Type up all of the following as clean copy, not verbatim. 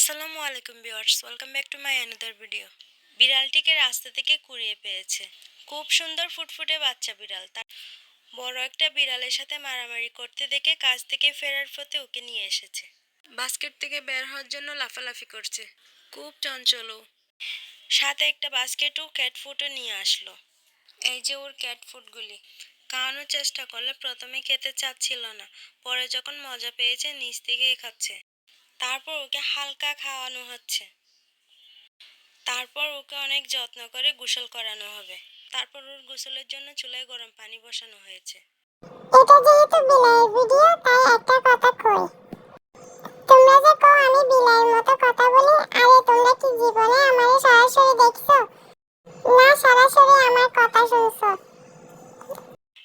আসসালামু আলাইকুম viewers, welcome back to my another video. বিড়ালটিকে রাস্তা থেকে কুড়িয়ে পেয়েছে। খুব সুন্দর ফুটফুটে বাচ্চা বিড়াল। তার বড় একটা বিড়ালের সাথে মারামারি করতে দেখে কাজ থেকে ফেরার পথে ওকে নিয়ে এসেছে। বাস্কেট থেকে বের হওয়ার জন্য লাফালাফি করছে। খুব চঞ্চল ও। সাথে একটা বাস্কেটও ক্যাট ফুডও নিয়ে আসলো। এই যে ওর ক্যাট ফুডগুলি। খাওয়ানোর চেষ্টা করলে প্রথমে খেতে চাচ্ছিল না, পরে যখন মজা পেয়েছে নিজ থেকেই খাচ্ছে। তারপর ওকে হালকা খাওয়ানো হচ্ছে। তারপর ওকে অনেক যত্ন করে গোসল করানো হবে। তারপর ওর গোসলের জন্য চুলায় গরম পানি বসানো হয়েছে। এটা যেহেতু বিলাইয়ের ভিডিও তাই একটা কথা কই। তোমরা যে কও আমি বিলাইয়ের মতো কথা বলি, আরে তোমরা কি জীবনে আমারে সরাসরি দেখছো? না সরাসরি আমার কথা শুনছো?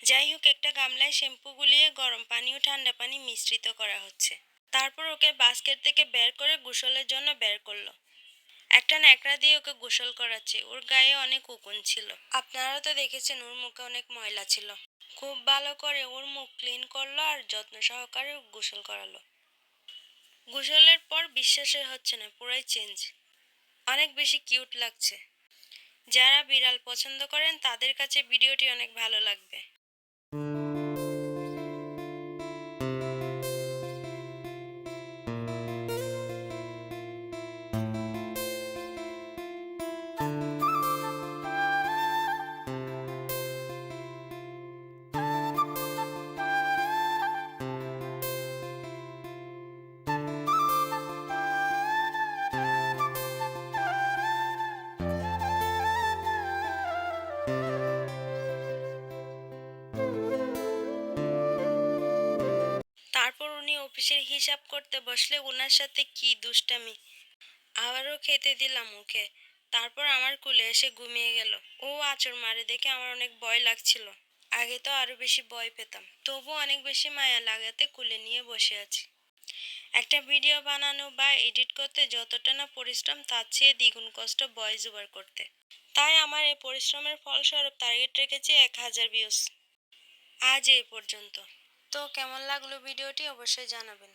যাই হোক, একটা গামলায় শ্যাম্পু গুলিয়ে গরম পানি ও ঠান্ডা পানি মিশ্রিত করা হচ্ছে। তারপর ওকে বাস্কেট থেকে বের করে গোসলের জন্য বের করলো। একটা ন্যাকড়া দিয়ে ওকে গোসল করাচ্ছে। ওর গায়ে অনেক উকুন ছিল। আপনারা তো দেখেছেন ওর মুখে অনেক ময়লা ছিল। খুব ভালো করে ওর মুখ ক্লিন করলো আর যত্ন সহকারে গোসল করালো। গোসলের পর বিশ্বাসই হচ্ছে না, পুরাই চেঞ্জ। অনেক বেশি কিউট লাগছে। যারা বিড়াল পছন্দ করেন তাদের কাছে ভিডিওটি অনেক ভালো লাগবে। তারপর উনি অফিসের হিসাব করতে বসলে ওনার সাথে কি দুষ্টামি। আবারও খেতে দিলাম ওকে। তারপর আমার কোলে এসে ঘুমিয়ে গেল। ও আঁচড় মারে দেখে আমার অনেক ভয় লাগছিল। আগে তো আরো বেশি ভয় পেতাম, তবু অনেক বেশি মায়া লাগাতে কোলে নিয়ে বসে আছি। একটা ভিডিও বানানো বা এডিট করতে যতটা না পরিশ্রম, তার চেয়ে দ্বিগুণ কষ্ট ভয়েস ওভার করতে। তাই আমার এই পরিশ্রমের ফলস্বরূপ টার্গেট রেখেছি 1000 ভিউজ। আজ এই পর্যন্ত। তো কেমন লাগলো ভিডিওটি অবশ্যই জানাবেন।